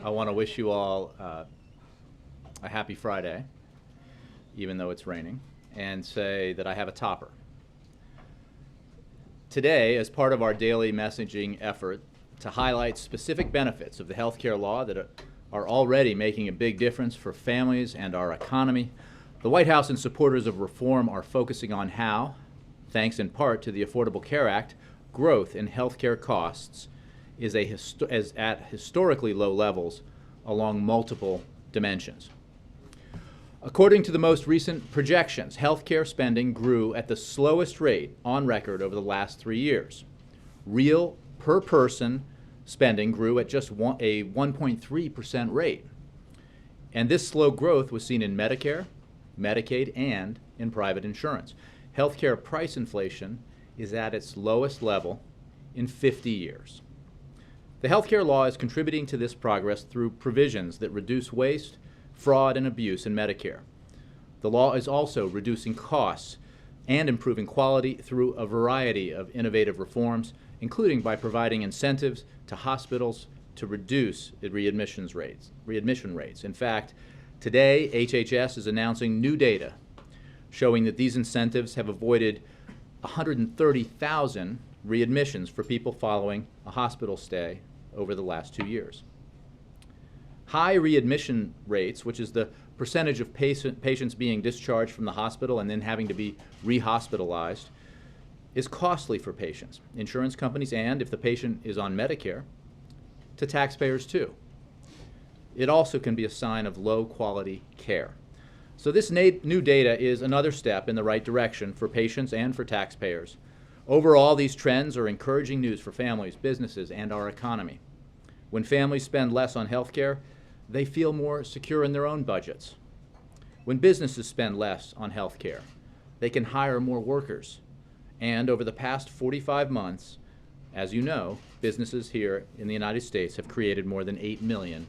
I want to wish you all a happy Friday, even though it's raining, and say that I have a topper. Today, as part of our daily messaging effort to highlight specific benefits of the healthcare law that are already making a big difference for families and our economy, the White House and supporters of reform are focusing on how, thanks in part to the Affordable Care Act, growth in healthcare costs is at historically low levels along multiple dimensions. According to the most recent projections, healthcare spending grew at the slowest rate on record over the last 3 years. Real per-person spending grew at just a 1.3% rate. And this slow growth was seen in Medicare, Medicaid, and in private insurance. Healthcare price inflation is at its lowest level in 50 years. The healthcare law is contributing to this progress through provisions that reduce waste, fraud, and abuse in Medicare. The law is also reducing costs and improving quality through a variety of innovative reforms, including by providing incentives to hospitals to reduce readmission rates. In fact, today, HHS is announcing new data showing that these incentives have avoided 130,000 readmissions for people following a hospital stay over the last 2 years. High readmission rates, which is the percentage of patients being discharged from the hospital and then having to be rehospitalized, is costly for patients, insurance companies, and if the patient is on Medicare, to taxpayers too. It also can be a sign of low quality care. So this new data is another step in the right direction for patients and for taxpayers. Overall, these trends are encouraging news for families, businesses, and our economy. When families spend less on health care, they feel more secure in their own budgets. When businesses spend less on health care, they can hire more workers. And over the past 45 months, as you know, businesses here in the United States have created more than 8 million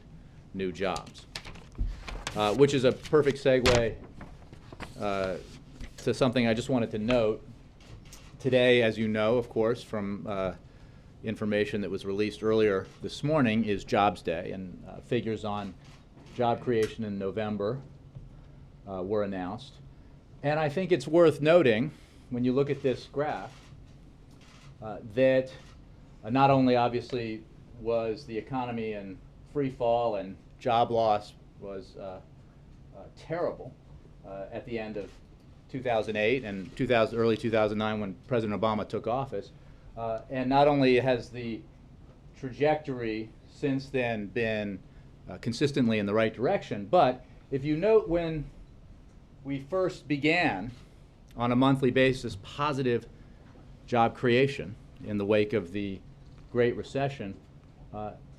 new jobs, which is a perfect segue to something I just wanted to note. Today, as you know, of course, from information that was released earlier this morning, is Jobs Day, and figures on job creation in November were announced. And I think it's worth noting, when you look at this graph, that not only obviously was the economy in free fall and job loss was terrible at the end of 2008 and early 2009 when President Obama took office. And not only has the trajectory since then been consistently in the right direction, but if you note when we first began on a monthly basis positive job creation in the wake of the Great Recession,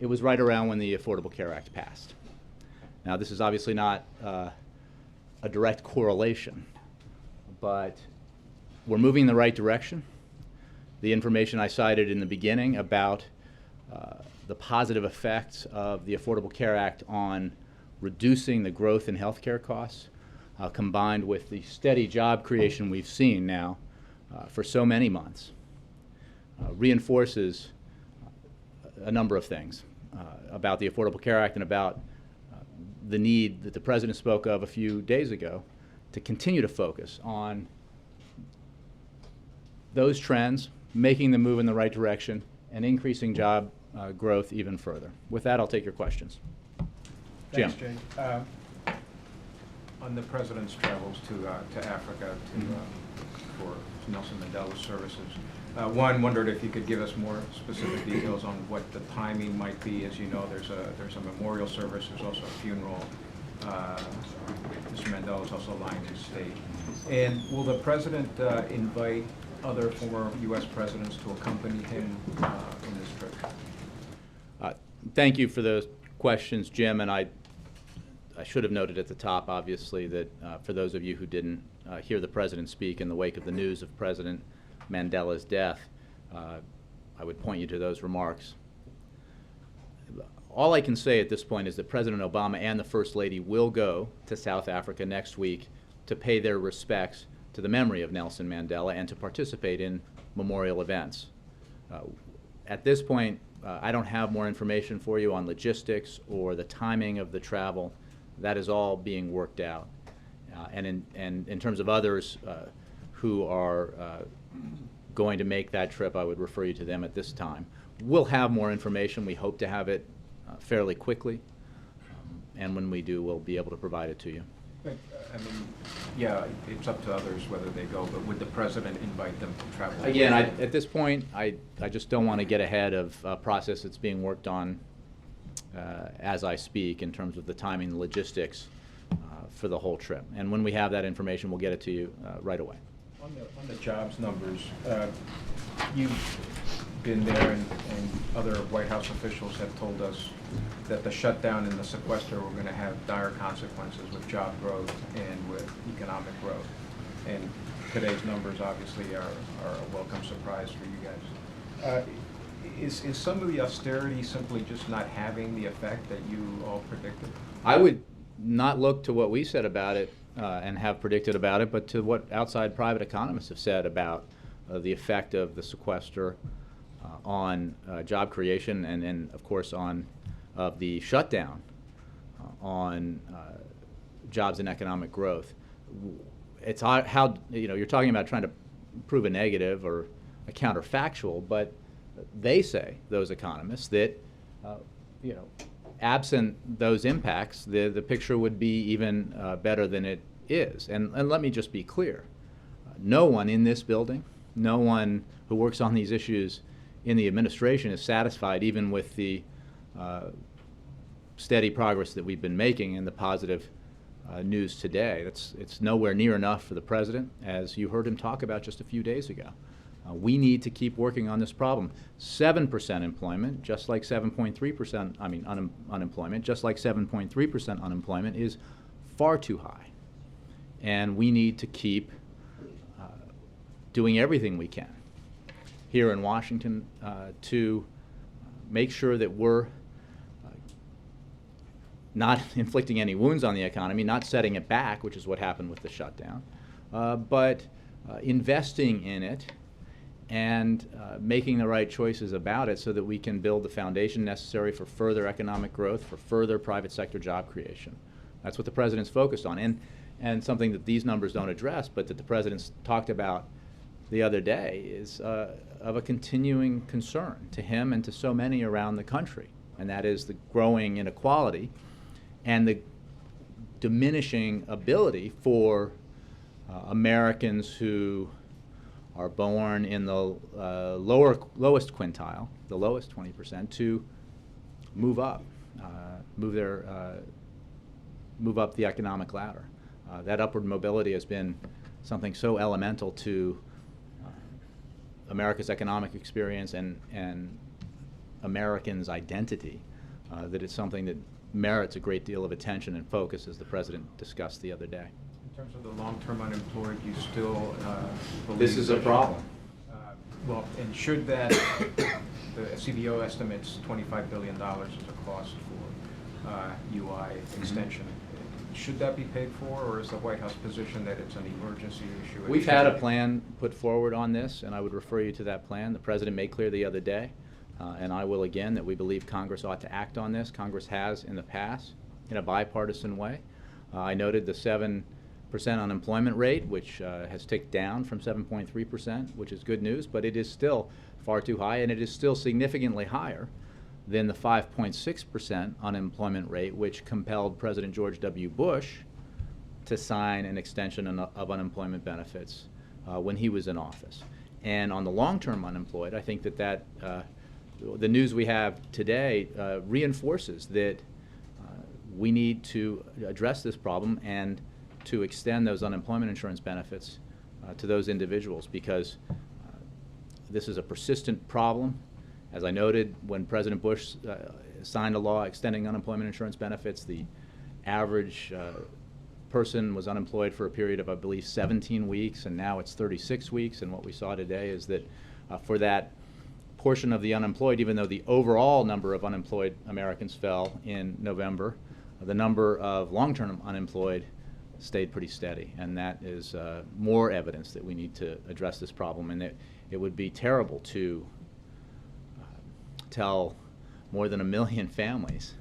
it was right around when the Affordable Care Act passed. Now, this is obviously not a direct correlation, but we're moving in the right direction. The information I cited in the beginning about the positive effects of the Affordable Care Act on reducing the growth in healthcare costs, combined with the steady job creation we've seen now for so many months, reinforces a number of things about the Affordable Care Act and about the need that the President spoke of a few days ago to continue to focus on those trends, making them move in the right direction, and increasing job growth even further. With that, I'll take your questions. Thanks, Jim. Jay. On the President's travels to Africa for Nelson Mandela's services, one wondered if you could give us more specific details on what the timing might be. As you know, there's a memorial service. There's also a funeral. Mr. Mandela is also lying in state. And will the President invite other former U.S. presidents to accompany him in this trip? Thank you for those questions, Jim. And I should have noted at the top, obviously, that for those of you who didn't hear the President speak in the wake of the news of President Mandela's death, I would point you to those remarks. All I can say at this point is that President Obama and the First Lady will go to South Africa next week to pay their respects to the memory of Nelson Mandela and to participate in memorial events. At this point, I don't have more information for you on logistics or the timing of the travel. That is all being worked out. And in terms of others who are going to make that trip, I would refer you to them at this time. We'll have more information. We hope to have it fairly quickly. And when we do, we'll be able to provide it to you. But, I mean, yeah, it's up to others whether they go, but would the president invite them to travel? Again, at this point, I just don't want to get ahead of a process that's being worked on as I speak in terms of the timing and logistics for the whole trip. And when we have that information, we'll get it to you right away. On the jobs numbers, you've been there, and other White House officials have told us that the shutdown and the sequester were going to have dire consequences with job growth and with economic growth. And today's numbers obviously are a welcome surprise for you guys. Is some of the austerity simply just not having the effect that you all predicted? I would not look to what we said about it and have predicted about it, but to what outside private economists have said about the effect of the sequester on job creation and of course, on the shutdown on jobs and economic growth. It's how, you're talking about trying to prove a negative or a counterfactual, but they say, those economists, that absent those impacts, the picture would be even better than it is. And let me just be clear. No one in this building, no one who works on these issues in the administration is satisfied even with the steady progress that we've been making and the positive news today. It's nowhere near enough for the president, as you heard him talk about just a few days ago. We need to keep working on this problem. 7% employment, just like 7.3%, unemployment, just like 7.3% unemployment is far too high. And we need to keep doing everything we can here in Washington to make sure that we're not inflicting any wounds on the economy, not setting it back, which is what happened with the shutdown, but investing in it and making the right choices about it so that we can build the foundation necessary for further economic growth, for further private sector job creation. That's what the president's focused on, and something that these numbers don't address, but that the president's talked about the other day is of a continuing concern to him and to so many around the country, and that is the growing inequality and the diminishing ability for Americans who are born in the lowest quintile, the lowest 20%, to move up, move up the economic ladder. That upward mobility has been something so elemental to America's economic experience and Americans' identity that it's something that merits a great deal of attention and focus, as the president discussed the other day. In terms of the long-term unemployed, you still believe This is a problem. Well, and should that, the CBO estimates $25 billion as a cost for UI extension. Should that be paid for, or is the White House position that it's an emergency issue? We've had a plan put forward on this, and I would refer you to that plan. The president made clear the other day, and I will again, that we believe Congress ought to act on this. Congress has in the past in a bipartisan way. I noted the 7% unemployment rate, which has ticked down from 7.3%, which is good news, but it is still far too high, and it is still significantly higher than the 5.6% unemployment rate, which compelled President George W. Bush to sign an extension of unemployment benefits when he was in office. And on the long-term unemployed, I think that the news we have today reinforces that we need to address this problem and to extend those unemployment insurance benefits to those individuals, because this is a persistent problem. As I noted, when President Bush signed a law extending unemployment insurance benefits, the average person was unemployed for a period of, I believe, 17 weeks, and now it's 36 weeks. And what we saw today is that for that portion of the unemployed, even though the overall number of unemployed Americans fell in November, the number of long-term unemployed stayed pretty steady. And that is more evidence that we need to address this problem, and that it would be terrible to tell more than 1 million families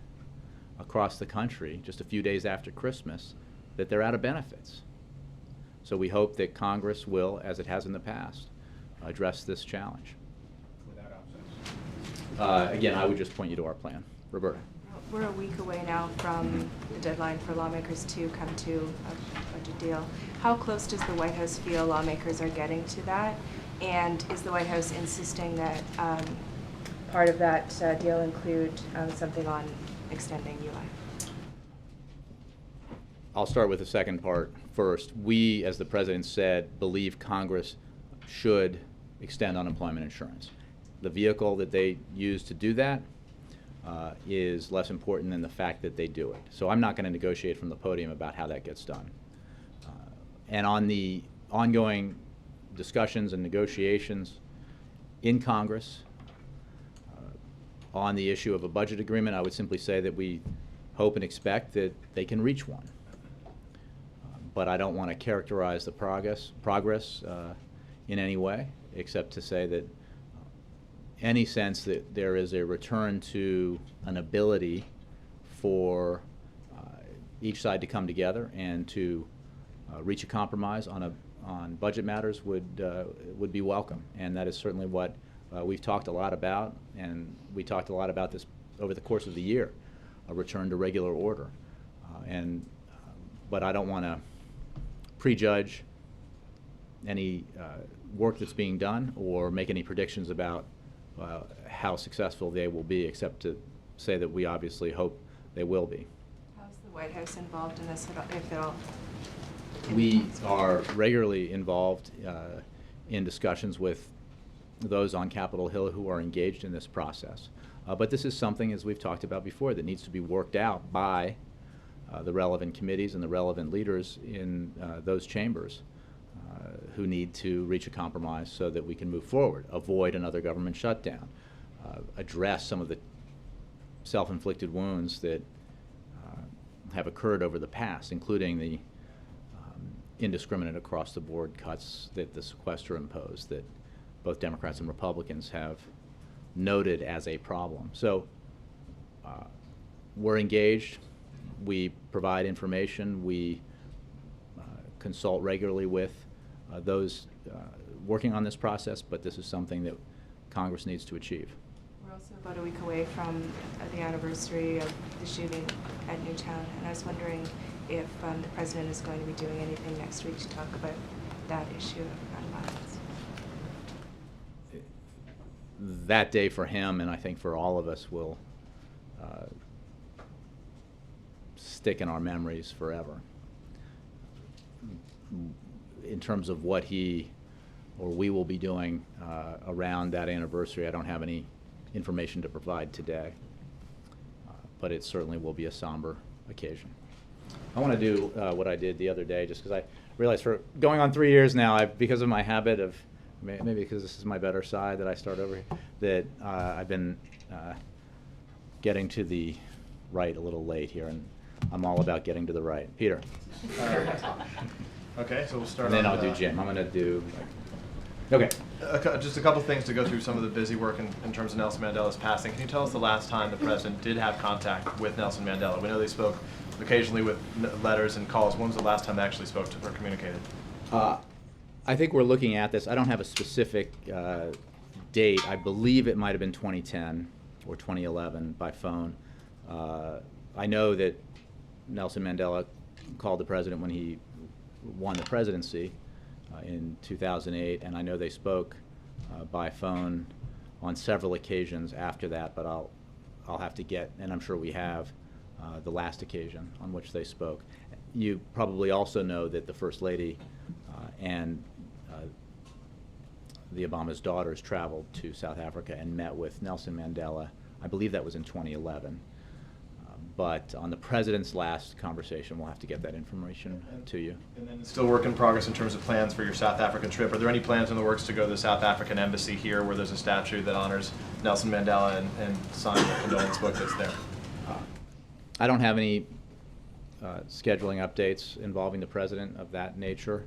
across the country just a few days after Christmas that they're out of benefits. So we hope that Congress will, as it has in the past, address this challenge. Without offsets. Again, I would just point you to our plan. Roberta. We're a week away now from the deadline for lawmakers to come to a budget deal. How close does the White House feel lawmakers are getting to that? And is the White House insisting that part of that deal include something on extending UI? I'll start with the second part first. We, as the President said, believe Congress should extend unemployment insurance. The vehicle that they use to do that is less important than the fact that they do it. So I'm not going to negotiate from the podium about how that gets done. And on the ongoing discussions and negotiations in Congress on the issue of a budget agreement, I would simply say that we hope and expect that they can reach one. But I don't want to characterize the progress in any way, except to say that any sense that there is a return to an ability for each side to come together and to reach a compromise on budget matters would be welcome, and that is certainly what we've talked a lot about, and we talked a lot about this over the course of the year, a return to regular order, but I don't want to prejudge any work that's being done or make any predictions about how successful they will be, except to say that we obviously hope they will be. How's the White House involved in this, if at all? We are regularly involved in discussions with those on Capitol Hill who are engaged in this process. But this is something, as we've talked about before, that needs to be worked out by the relevant committees and the relevant leaders in those chambers who need to reach a compromise so that we can move forward, avoid another government shutdown, address some of the self-inflicted wounds that have occurred over the past, including the indiscriminate across-the-board cuts that the sequester imposed that both Democrats and Republicans have noted as a problem. So we're engaged. We provide information. We consult regularly with those working on this process, but this is something that Congress needs to achieve. We're also about a week away from the anniversary of the shooting at Newtown, and I was wondering if the President is going to be doing anything next week to talk about that issue of gun violence. That day for him, and I think for all of us, will stick in our memories forever. In terms of what he or we will be doing around that anniversary, I don't have any information to provide today, but it certainly will be a somber occasion. I want to do what I did the other day, just because I realized for going on 3 years now, because of my habit of, maybe because this is my better side that I start over here, that I've been getting to the right a little late here, and I'm all about getting to the right. Peter. Okay, so we'll start And then on I'll do Jim. I'm going to do, okay. just a couple things to go through some of the busy work in terms of Nelson Mandela's passing. Can you tell us the last time the President did have contact with Nelson Mandela? We know they spoke occasionally with letters and calls. When was the last time they actually spoke to or communicated? I think we're looking at this. I don't have a specific date. I believe it might have been 2010 or 2011 by phone. I know that Nelson Mandela called the President when he won the presidency in 2008, and I know they spoke by phone on several occasions after that, but I'll have to get, and I'm sure we have, the last occasion on which they spoke. You probably also know that the First Lady and the Obama's daughters traveled to South Africa and met with Nelson Mandela. I believe that was in 2011. But on the President's last conversation, we'll have to get that information to you. And then it's still work in progress in terms of plans for your South African trip. Are there any plans in the works to go to the South African embassy here where there's a statue that honors Nelson Mandela and sign the condolence book that's there? I don't have any scheduling updates involving the President of that nature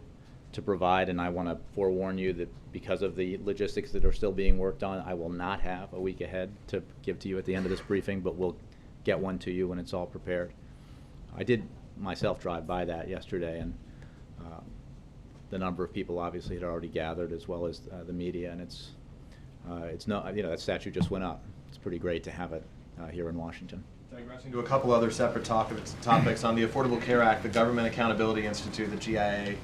to provide, and I want to forewarn you that because of the logistics that are still being worked on, I will not have a week ahead to give to you at the end of this briefing, but we'll get one to you when it's all prepared. I did myself drive by that yesterday, and the number of people obviously had already gathered, as well as the media, and it's no, you know, that statue just went up. It's pretty great to have it here in Washington. Digressing to a couple other separate topics on the Affordable Care Act, the Government Accountability Institute, the GIA,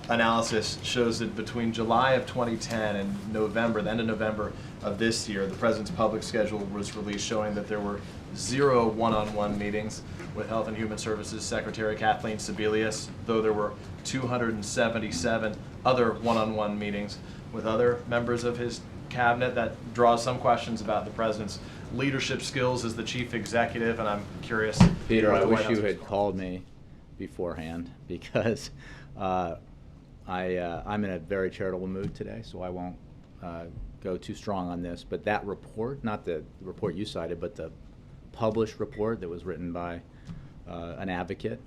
analysis shows that between July of 2010 and November, the end of November of this year, the President's public schedule was released showing that there were 0 one-on-one meetings with Health and Human Services Secretary Kathleen Sebelius, though there were 277 other one-on-one meetings with other members of his cabinet. That draws some questions about the President's leadership skills as the chief executive, and I'm curious. Peter, what I the White wish House you was- had called me beforehand, because I'm in a very charitable mood today, so I won't go too strong on this. But that report, not the report you cited, but the published report that was written by an advocate,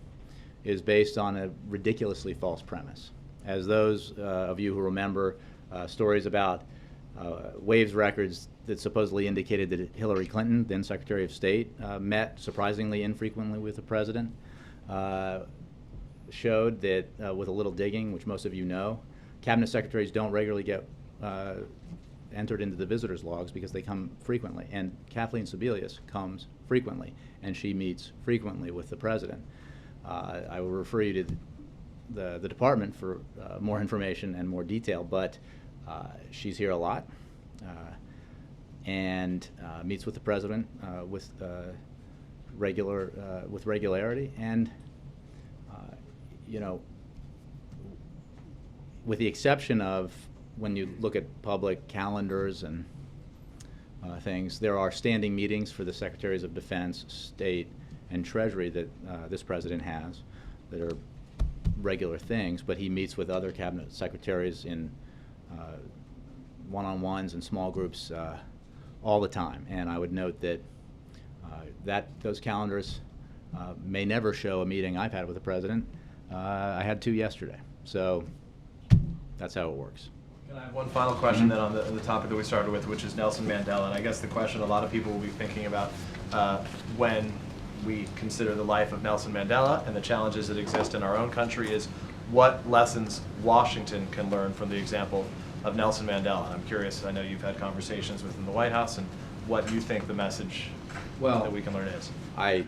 is based on a ridiculously false premise. As those of you who remember stories about Waves records that supposedly indicated that Hillary Clinton, then Secretary of State, met surprisingly infrequently with the President, showed that with a little digging, which most of you know, cabinet secretaries don't regularly get entered into the visitors logs because they come frequently. And Kathleen Sebelius comes frequently, and she meets frequently with the President. I will refer you to the department for more information and more detail, but she's here a lot and meets with the President with regularity. And you know, with the exception of when you look at public calendars and things, there are standing meetings for the Secretaries of Defense, State, and Treasury that this President has that are regular things, but he meets with other cabinet secretaries in one-on-ones and small groups all the time. And I would note that those calendars may never show a meeting I've had with the President. I had 2 yesterday, so that's how it works. Can I have one final question then on the topic that we started with, which is Nelson Mandela? And I guess the question a lot of people will be thinking about when we consider the life of Nelson Mandela and the challenges that exist in our own country is what lessons Washington can learn from the example of Nelson Mandela. I'm curious, I know you've had conversations within the White House, and what you think the message that we can learn is. I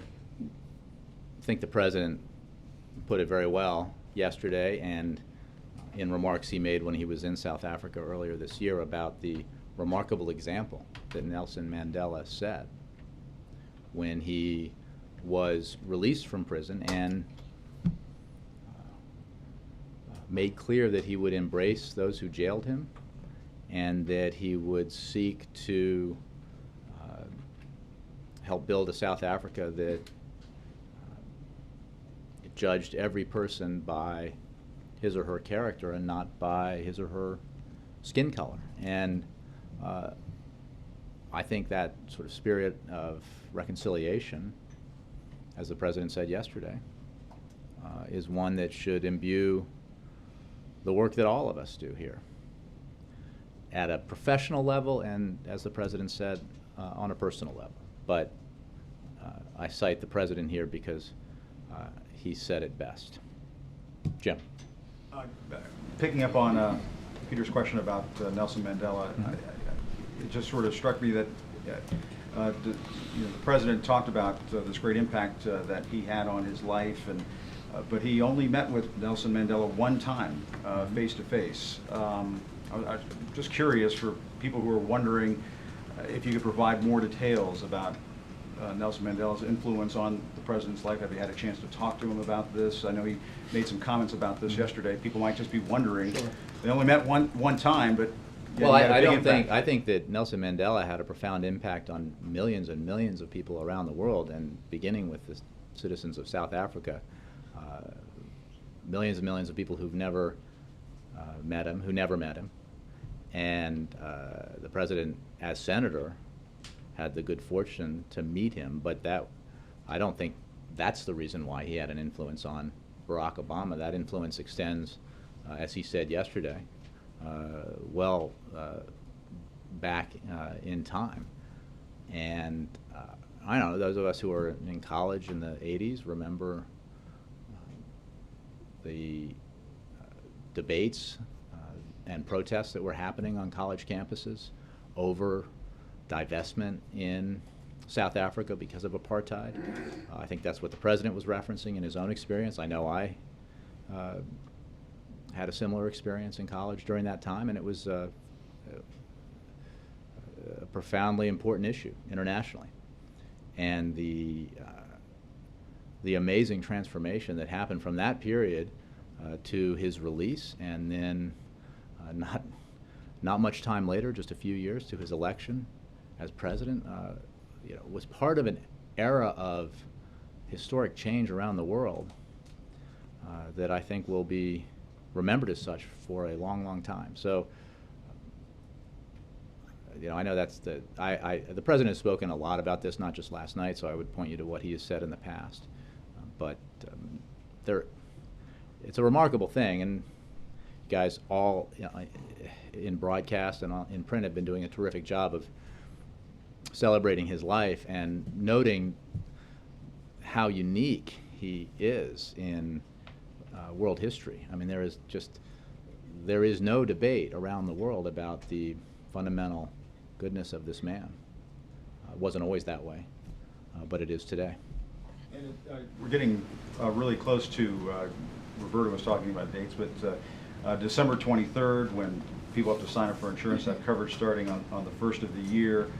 think the President put it very well yesterday, and in remarks he made when he was in South Africa earlier this year about the remarkable example that Nelson Mandela set when he was released from prison and made clear that he would embrace those who jailed him and that he would seek to help build a South Africa that judged every person by his or her character and not by his or her skin color. And I think that sort of spirit of reconciliation, as the President said yesterday, is one that should imbue the work that all of us do here at a professional level and, as the President said, on a personal level. But I cite the President here because he said it best. Jim. Picking up on Peter's question about Nelson Mandela, it just sort of struck me that the President talked about this great impact that he had on his life, and but he only met with Nelson Mandela one time, face to face. I'm just curious for people who are wondering if you could provide more details about Nelson Mandela's influence on the President's life. Have you had a chance to talk to him about this? I know he made some comments about this yesterday. People might just be wondering. Sure. They only met one time, but well, I think that Nelson Mandela had a profound impact on millions and millions of people around the world, and beginning with the citizens of South Africa, millions and millions of people who've never met him, and the President, as senator, had the good fortune to meet him, but I don't think that's the reason why he had an influence on Barack Obama. That influence extends as he said yesterday, well back in time. And I don't know, those of us who were in college in the 80s remember the debates and protests that were happening on college campuses over divestment in South Africa because of apartheid. I think that's what the president was referencing in his own experience. I know I had a similar experience in college during that time, and it was a profoundly important issue internationally. And the amazing transformation that happened from that period to his release, and then not much time later, just a few years, to his election as president, was part of an era of historic change around the world that I think will be remembered as such for a long, long time. So, I know that's the president has spoken a lot about this, not just last night. So I would point you to what he has said in the past. But it's a remarkable thing, and you guys all in broadcast and in print have been doing a terrific job of celebrating his life and noting how unique he is in world history. I mean, there is no debate around the world about the fundamental goodness of this man. It wasn't always that way, but it is today. And we're getting really close to, Roberta was talking about dates, but December 23rd, when people have to sign up for insurance, that coverage starting on the 1st of the year.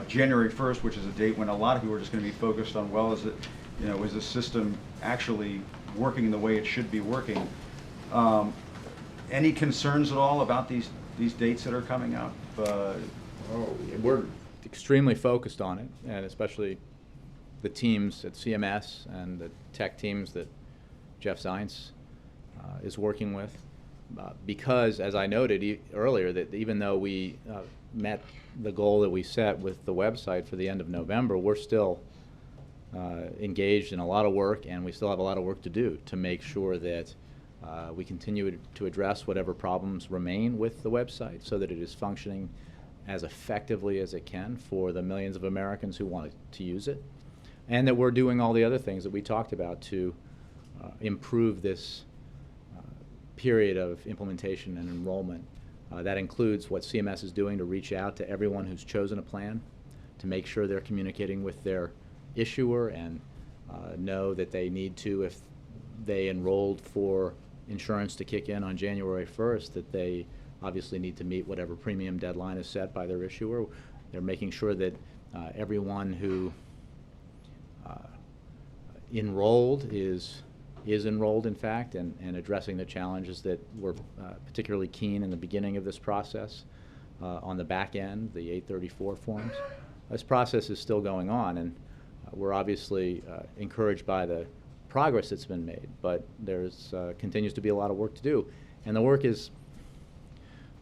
January 1st, which is a date when a lot of people are just going to be focused on, well, is the system actually working the way it should be working? Any concerns at all about these dates that are coming up? We're extremely focused on it, and especially the teams at CMS and the tech teams that Jeff Zients is working with, because, as I noted earlier, that even though we met the goal that we set with the website for the end of November, we're still engaged in a lot of work, and we still have a lot of work to do to make sure that we continue to address whatever problems remain with the website so that it is functioning as effectively as it can for the millions of Americans who want to use it, and that we're doing all the other things that we talked about to improve this period of implementation and enrollment. That includes what CMS is doing to reach out to everyone who's chosen a plan, to make sure they're communicating with their issuer and know that they need to, if they enrolled for insurance to kick in on January 1st, that they obviously need to meet whatever premium deadline is set by their issuer. They're making sure that everyone who enrolled is enrolled, in fact, and addressing the challenges that were particularly keen in the beginning of this process on the back end, the 834 forms. This process is still going on, and we're obviously encouraged by the progress that's been made, but there's continues to be a lot of work to do. And the work is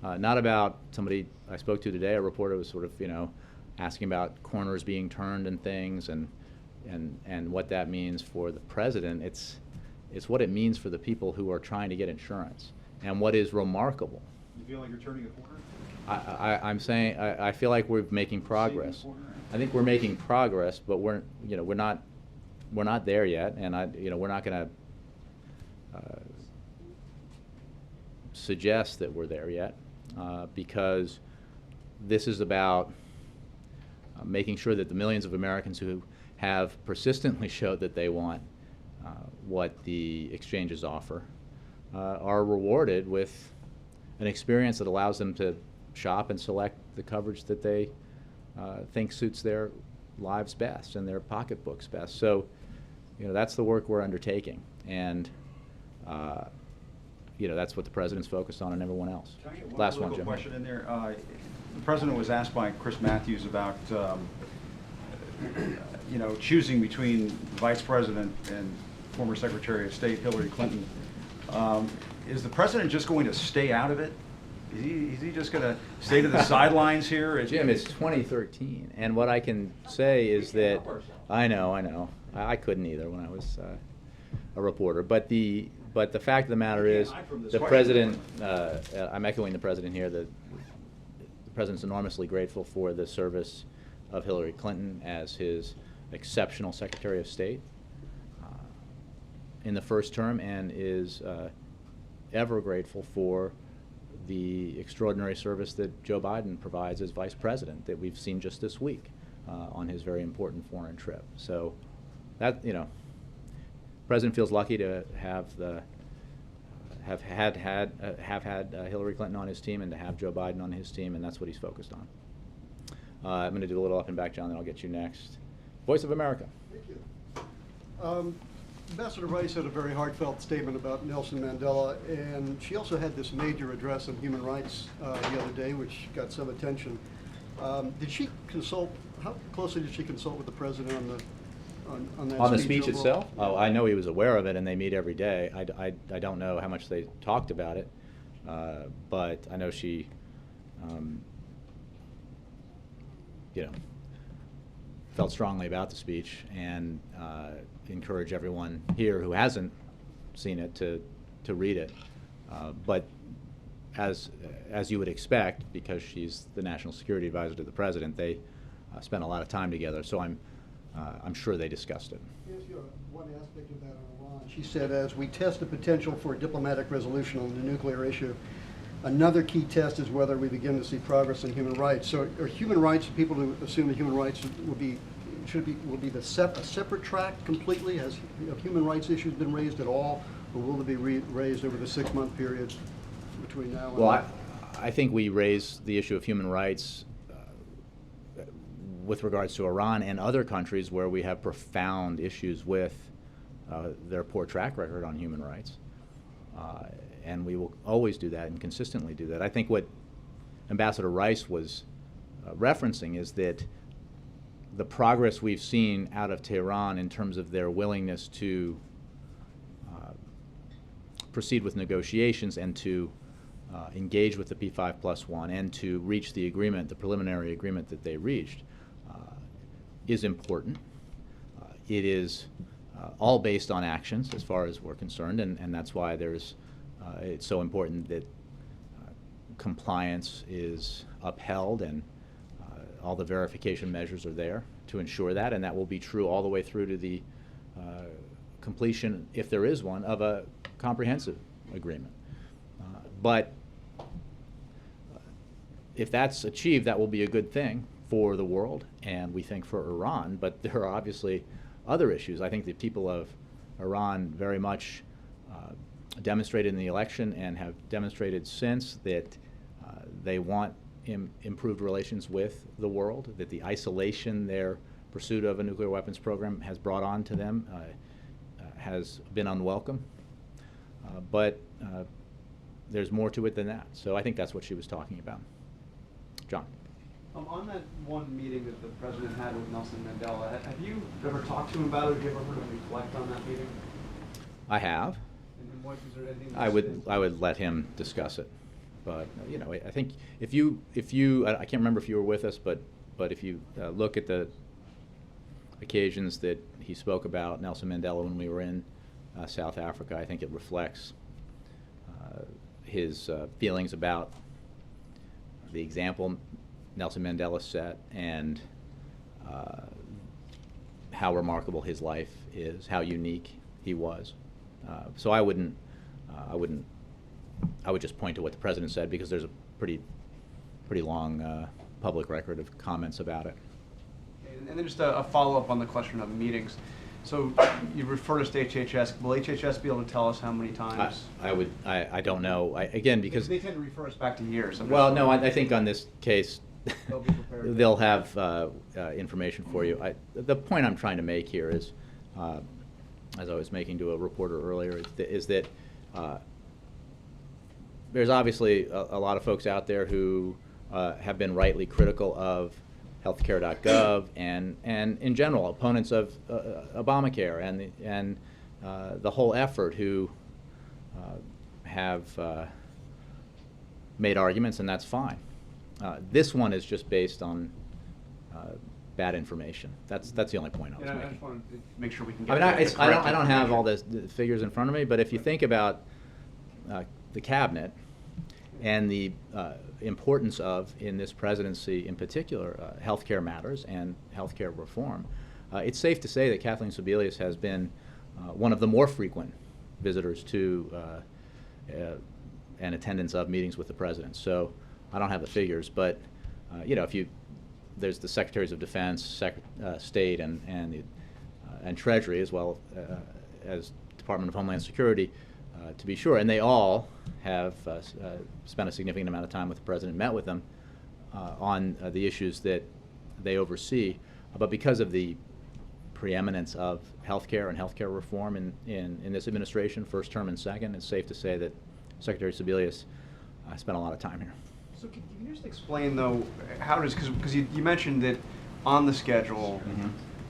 not about somebody I spoke to today. A reporter was sort of, asking about corners being turned and things, and what that means for the president. It's what it means for the people who are trying to get insurance. And what is remarkable. You feel like you're turning a corner? I'm saying I feel like we're making progress. I think we're making progress, but we're not there yet, and we're not going to suggest that we're there yet, because this is about making sure that the millions of Americans who have persistently showed that they want what the exchanges offer are rewarded with an experience that allows them to shop and select the coverage that they think suits their lives best and their pocketbooks best. So, that's the work we're undertaking, and that's what the president's focused on and everyone else. Can I get Last one one, Jim. question in there? The president was asked by Chris Matthews about choosing between Vice President and former Secretary of State Hillary Clinton. Is the president just going to stay out of it? Is he just going to stay to the sidelines here? Jim, it's 2013, and what I can say is that I know. I couldn't either when I was a reporter. But the But the fact of the matter You is, can't hide from this the question. president, I'm echoing the president here, that the president's enormously grateful for the service of Hillary Clinton as his exceptional Secretary of State in the first term, and is ever grateful for the extraordinary service that Joe Biden provides as Vice President that we've seen just this week on his very important foreign trip. So that, you know, President feels lucky to have had Hillary Clinton on his team and to have Joe Biden on his team, and that's what he's focused on. I'm going to do a little up and back, John, then I'll get you next. Voice of America. Thank you. Ambassador Rice had a very heartfelt statement about Nelson Mandela, and she also had this major address on human rights the other day, which got some attention. Did she consult, how closely did she consult with the president on that On the speech speech overall? itself? Oh, I know he was aware of it, and they meet every day. I don't know how much they talked about it, but I know she, you know, felt strongly about the speech, and encourage everyone here who hasn't seen it to read it. But as you would expect, because she's the national security advisor to the president, they spent a lot of time together. So I'm sure they discussed it. Yes, one aspect of that on Iran. She said, as we test the potential for a diplomatic resolution on the nuclear issue, another key test is whether we begin to see progress in human rights. So are human rights, people who assume that human rights will be a separate track completely? Has human rights issues been raised at all, or will they be raised over the 6-month period between now and Well, then? I think we raised the issue of human rights with regards to Iran and other countries where we have profound issues with their poor track record on human rights. And we will always do that and consistently do that. I think what Ambassador Rice was referencing is that the progress we've seen out of Tehran in terms of their willingness to proceed with negotiations and to engage with the P5+1 and to reach the agreement, the preliminary agreement that they reached, is important. It is all based on actions as far as we're concerned, and that's why it's so important that compliance is upheld and all the verification measures are there to ensure that, and that will be true all the way through to the completion, if there is one, of a comprehensive agreement. But if that's achieved, that will be a good thing for the world, and we think for Iran, but there are obviously other issues. I think the people of Iran very much demonstrated in the election and have demonstrated since that they want improved relations with the world, that the isolation their pursuit of a nuclear weapons program has brought on to them has been unwelcome. But there's more to it than that. So I think that's what she was talking about. John. On that one meeting that the president had with Nelson Mandela, have you ever talked to him about it? Have you ever heard him reflect on that meeting? I have. And what, is there anything I would let him discuss it. But you know, I think if you I can't remember if you were with us, but if you look at the occasions that he spoke about Nelson Mandela when we were in South Africa, I think it reflects his feelings about the example Nelson Mandela set and how remarkable his life is, how unique he was. So I would just point to what the president said, because there's a pretty long public record of comments about it. And then just a follow-up on the question of meetings. So you refer to HHS. Will HHS be able to tell us how many times? I don't know. Again, because they tend to refer us back to years. Well, no, I think on this case, They'll be prepared. they'll have information for you. The point I'm trying to make here is, as I was making to a reporter earlier, is that there's obviously a lot of folks out there who have been rightly critical of healthcare.gov and in general opponents of Obamacare and the whole effort, who have made arguments, and that's fine. This one is just based on bad information. That's the only point I was Yeah, I making. just wanted to make sure we can I get mean, the I correct don't have all information. the figures in front of me, but if you think about the cabinet and the importance of, in this presidency in particular, healthcare matters and healthcare reform, it's safe to say that Kathleen Sebelius has been one of the more frequent visitors to and attendance of meetings with the president. So I don't have the figures, but you know, there's the Secretaries of Defense, State, and Treasury, as well as Department of Homeland Security, to be sure, and they all have spent a significant amount of time with the president, met with them on the issues that they oversee. But because of the preeminence of healthcare and healthcare reform in this administration, first term and second, it's safe to say that Secretary Sebelius spent a lot of time here. So can you just explain, though, how does, because you mentioned that on the schedule,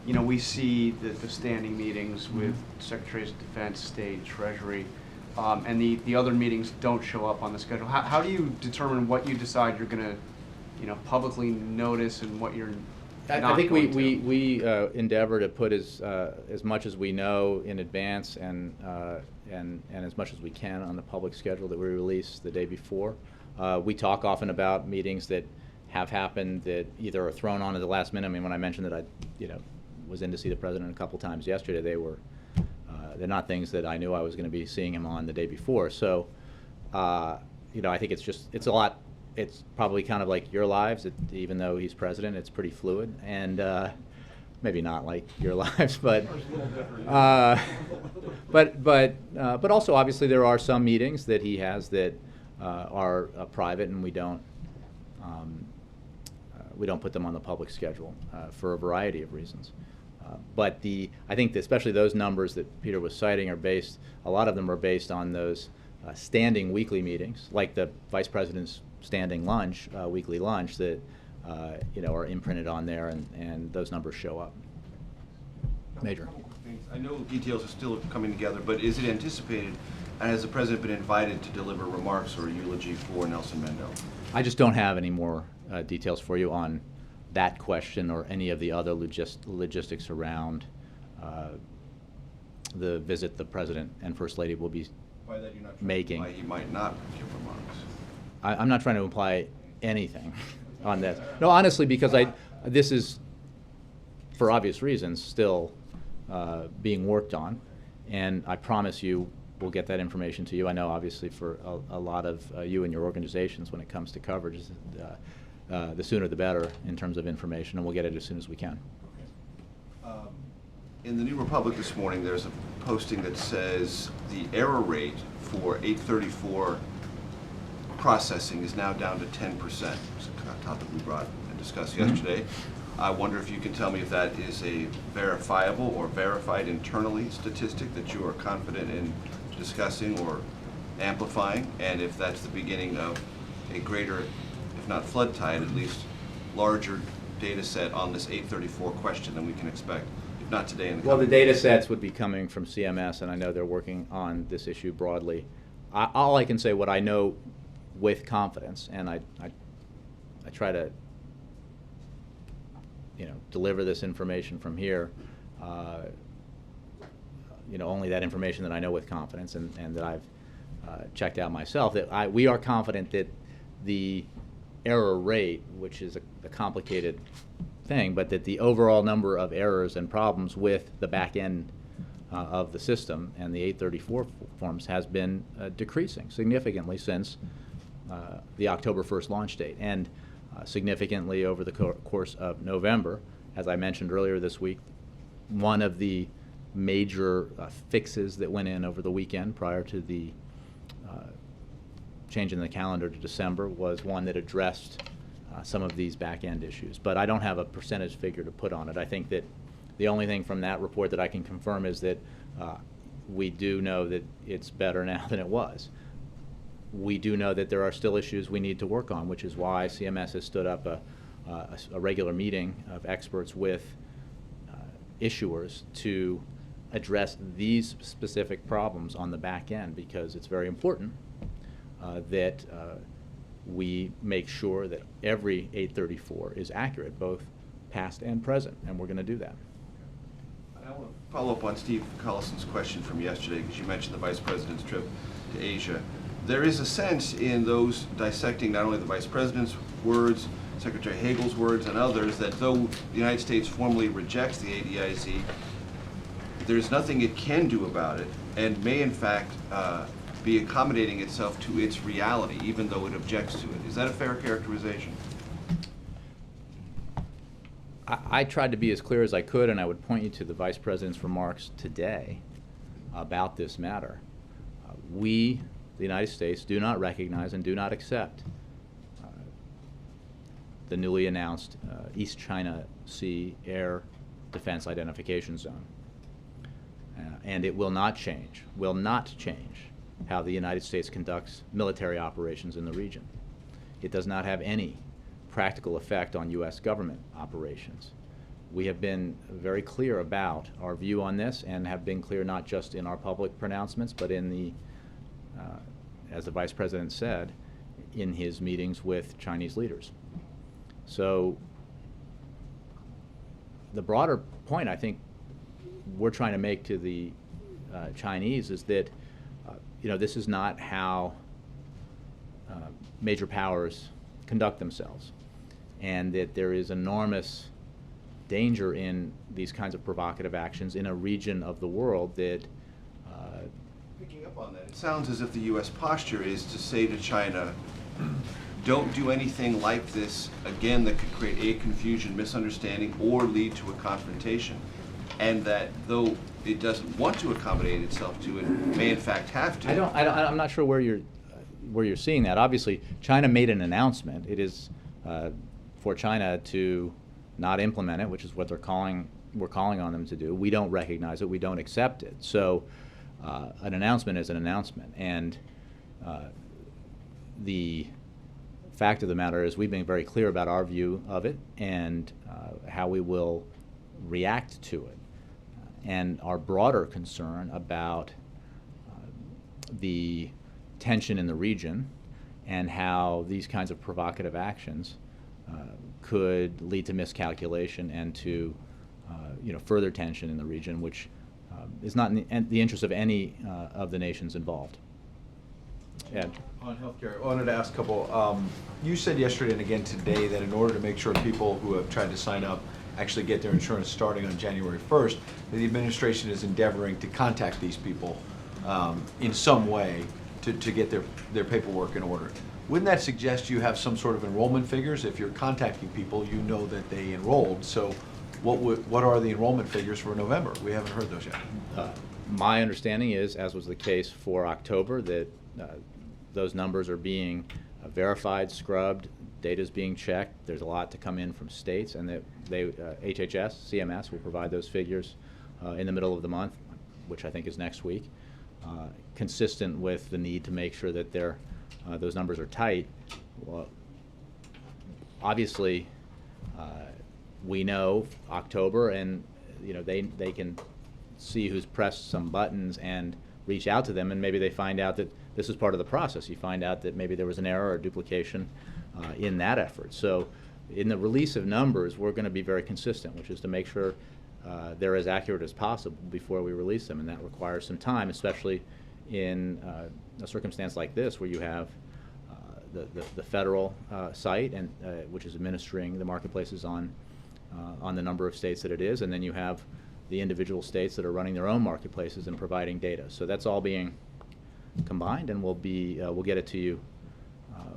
you know, we see the standing meetings with Secretaries of Defense, State, Treasury, and the other meetings don't show up on the schedule. How do you determine what you decide you're going to, you know, publicly notice and what you're not I think going to? we endeavor to put as much as we know in advance and as much as we can on the public schedule that we release the day before. We talk often about meetings that have happened that either are thrown on at the last minute. I mean, when I mentioned that I, was in to see the president a couple times yesterday, they're not things that I knew I was going to be seeing him on the day before. So, I think it's a lot. It's probably kind of like your lives. Even though he's president, it's pretty fluid, and maybe not like your lives, but but also obviously there are some meetings that he has that are private, and we don't put them on the public schedule for a variety of reasons. But I think that especially those numbers that Peter was citing a lot of them are based on those standing weekly meetings, like the Vice President's standing lunch, weekly lunch, that are imprinted on there, and those numbers show up. Major. I know details are still coming together, but is it anticipated, and has the president been invited to deliver remarks or a eulogy for Nelson Mandela? I just don't have any more details for you on that question or any of the other logistics around the visit the president and first lady will be By that you're not trying making. to imply he might not give remarks. I'm not trying to imply anything on this. No, honestly, because this is, for obvious reasons, still being worked on, and I promise you we'll get that information to you. I know, obviously, for a lot of you and your organizations, when it comes to coverage, the sooner the better in terms of information, and we'll get it as soon as we can. In the New Republic this morning, there's a posting that says the error rate for 834 processing is now down to 10%. It's a topic we brought and discussed yesterday. I wonder if you can tell me if that is a verifiable or verified internally statistic that you are confident in discussing or amplifying, and if that's the beginning of a greater, if not flood tide, at least larger data set on this 834 question than we can expect, if not today in the Well, the coming data sets would be coming from CMS, and I know they're working on this issue broadly. All I can say, what I know with confidence, and I try to deliver this information from here, only that information that I know with confidence and that I've checked out myself, that we are confident that the error rate, which is a complicated thing, but that the overall number of errors and problems with the back end of the system and the 834 forms has been decreasing significantly since the October 1st launch date, and significantly over the course of November. As I mentioned earlier this week, one of the major fixes that went in over the weekend prior to the change in the calendar to December was one that addressed some of these back-end issues. But I don't have a percentage figure to put on it. I think that the only thing from that report that I can confirm is that we do know that it's better now than it was. We do know that there are still issues we need to work on, which is why CMS has stood up a regular meeting of experts with issuers to address these specific problems on the back end, because it's very important that we make sure that every 834 is accurate, both past and present, and we're going to do that. I want to follow up on Steve Collison's question from yesterday, because you mentioned the Vice President's trip to Asia. There is a sense in those dissecting not only the Vice President's words, Secretary Hagel's words, and others, that though the United States formally rejects the ADIZ, there's nothing it can do about it, and may in fact be accommodating itself to its reality, even though it objects to it. Is that a fair characterization? I tried to be as clear as I could, and I would point you to the Vice President's remarks today about this matter. We, the United States, do not recognize and do not accept the newly announced East China Sea Air Defense Identification Zone. And it will not change how the United States conducts military operations in the region. It does not have any practical effect on U.S. government operations. We have been very clear about our view on this, and have been clear not just in our public pronouncements, but in the, as the Vice President said, in his meetings with Chinese leaders. So the broader point I think we're trying to make to the Chinese is that this is not how major powers conduct themselves, and that there is enormous danger in these kinds of provocative actions in a region of the world that Picking up on that, it sounds as if the U.S. posture is to say to China, don't do anything like this again that could create a confusion, misunderstanding, or lead to a confrontation. And that though it doesn't want to accommodate itself to it, may in fact have to. I'm not sure where you're seeing that. Obviously, China made an announcement. It is for China to not implement it, which is what we're calling on them to do. We don't recognize it. We don't accept it. So an announcement is an announcement. And the fact of the matter is we've been very clear about our view of it and how we will react to it. And our broader concern about the tension in the region and how these kinds of provocative actions could lead to miscalculation and to further tension in the region, which is not in the interest of any of the nations involved. Ed? On healthcare, I wanted to ask a couple. You said yesterday and again today that in order to make sure people who have tried to sign up actually get their insurance starting on January 1st, the administration is endeavoring to contact these people in some way to get their paperwork in order. Wouldn't that suggest you have some sort of enrollment figures? If you're contacting people, you know that they enrolled. So what are the enrollment figures for November? We haven't heard those yet. My understanding is, as was the case for October, that those numbers are being verified, scrubbed, data is being checked. There's a lot to come in from states, and that HHS, CMS, will provide those figures in the middle of the month, which I think is next week, consistent with the need to make sure that those numbers are tight. Well, obviously, we know October, and they can see who's pressed some buttons and reach out to them, and maybe they find out that this is part of the process. You find out that maybe there was an error or duplication in that effort. So in the release of numbers, we're going to be very consistent, which is to make sure they're as accurate as possible before we release them, and that requires some time, especially in a circumstance like this where you have the federal site, and which is administering the marketplaces on the number of states that it is, and then you have the individual states that are running their own marketplaces and providing data. So that's all being combined, and we'll get it to you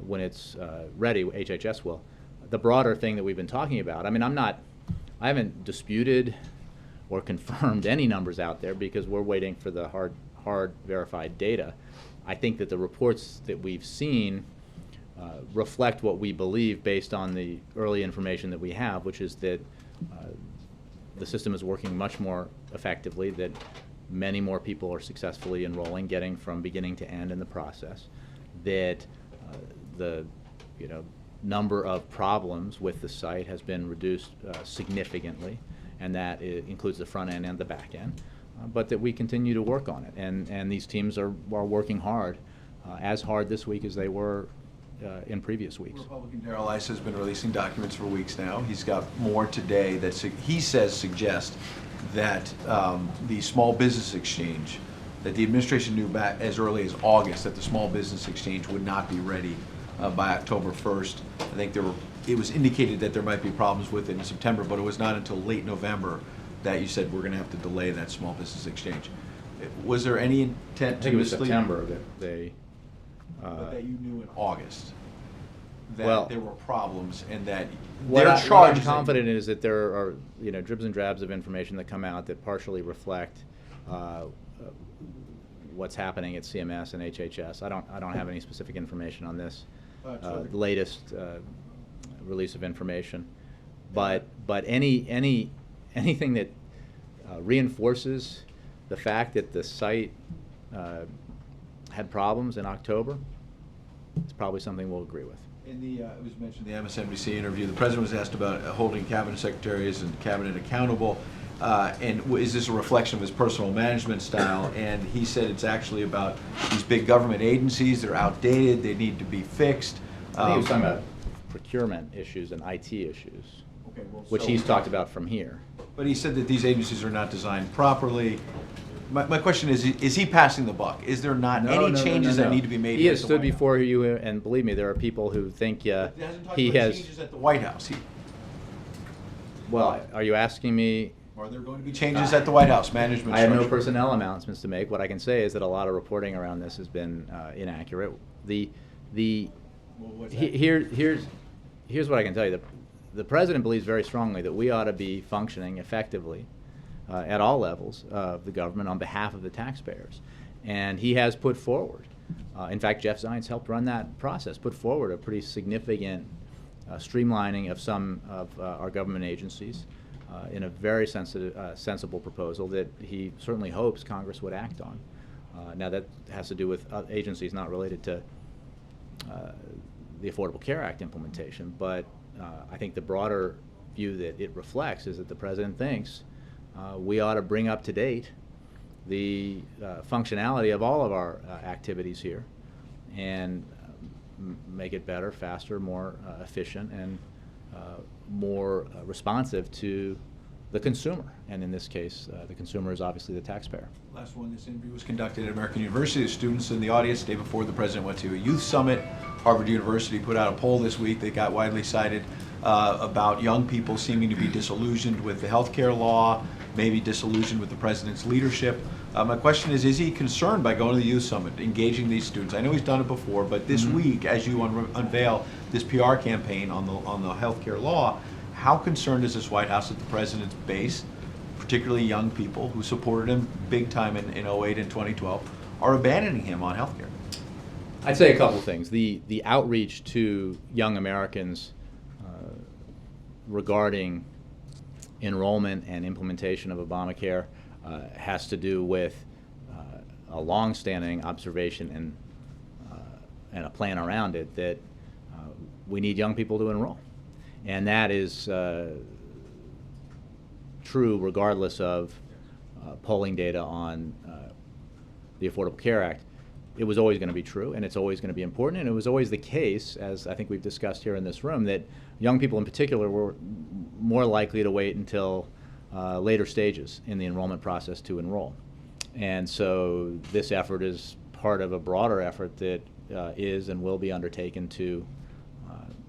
when it's ready. HHS will. The broader thing that we've been talking about, I haven't disputed or confirmed any numbers out there because we're waiting for the hard verified data. I think that the reports that we've seen reflect what we believe based on the early information that we have, which is that the system is working much more effectively, that many more people are successfully enrolling, getting from beginning to end in the process, that the number of problems with the site has been reduced significantly, and that includes the front end and the back end, but that we continue to work on it, and these teams are working hard, as hard this week as they were in previous weeks. Republican Darrell Issa has been releasing documents for weeks now. He's got more today that he says suggest that the small business exchange, that the administration knew back as early as August that the small business exchange would not be ready by October 1st. I think it was indicated that there might be problems with it in September, but it was not until late November that you said we're going to have to delay that small business exchange. Was there any intent I to think it was mislead? September that they. But that you knew in August that Well, there were problems and that What their charge I'm confident in is that there are, dribs and drabs of information that come out that partially reflect what's happening at CMS and HHS. I don't have any specific information on this latest release of information, but anything that reinforces the fact that the site had problems in October, it's probably something we'll agree with. In the, it was mentioned in the MSNBC interview, the president was asked about holding cabinet secretaries and cabinet accountable, and is this a reflection of his personal management style? And he said it's actually about these big government agencies. They're outdated. They need to be fixed. I think he was talking about procurement issues and IT issues, Okay, well, which so- he's talked about from here. But he said that these agencies are not designed properly. My question is he passing the buck? Is there not any changes that need to be made? He has at the stood White House? before you, and believe me, there are people who think He hasn't talked he about has. changes at the White House. Well, are you asking me? Are there going to be changes at the White House, management I have no structure? personnel announcements to make. What I can say is that a lot of reporting around this has been inaccurate. Well, what's that? Here's what I can tell you. The president believes very strongly that we ought to be functioning effectively at all levels of the government on behalf of the taxpayers. And he has put forward, in fact, Jeff Zients helped run that process, put forward a pretty significant streamlining of some of our government agencies in a very sensible proposal that he certainly hopes Congress would act on. Now that has to do with agencies not related to the Affordable Care Act implementation, but I think the broader view that it reflects is that the president thinks we ought to bring up to date the functionality of all of our activities here and make it better, faster, more efficient, and more responsive to the consumer. And in this case, the consumer is obviously the taxpayer. Last one, this interview was conducted at American University. The students in the audience, the day before the president went to a youth summit. Harvard University put out a poll this week that got widely cited about young people seeming to be disillusioned with the health care law, maybe disillusioned with the president's leadership. My question is he concerned by going to the youth summit, engaging these students? I know he's done it before, but this week, as you unveil this PR campaign on the health care law, how concerned is this White House that the president's base, particularly young people who supported him big time in 08 and 2012, are abandoning him on health care? I'd say a couple of things. The outreach to young Americans regarding enrollment and implementation of Obamacare has to do with a long-standing observation and a plan around it that we need young people to enroll. And that is true regardless of polling data on the Affordable Care Act. It was always going to be true, and it's always going to be important, and it was always the case, as I think we've discussed here in this room, that young people in particular were more likely to wait until later stages in the enrollment process to enroll. And so this effort is part of a broader effort that is and will be undertaken to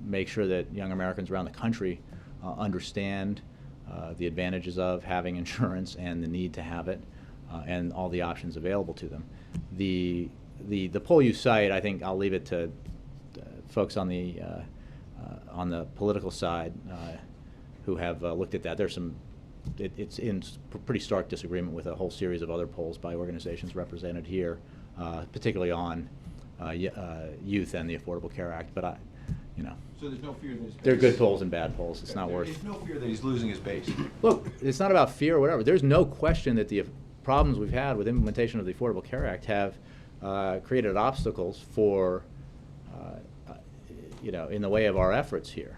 make sure that young Americans around the country understand the advantages of having insurance and the need to have it and all the options available to them. The poll you cite, I think I'll leave it to folks on the political side who have looked at that. There's some, it's in pretty stark disagreement with a whole series of other polls by organizations represented here, particularly on youth and the Affordable Care Act. But So there's no fear that his they're base- good polls and bad polls. It's not worth. There's no fear that he's losing his base. Look, it's not about fear or whatever. There's no question that the problems we've had with implementation of the Affordable Care Act have created obstacles for, in the way of our efforts here.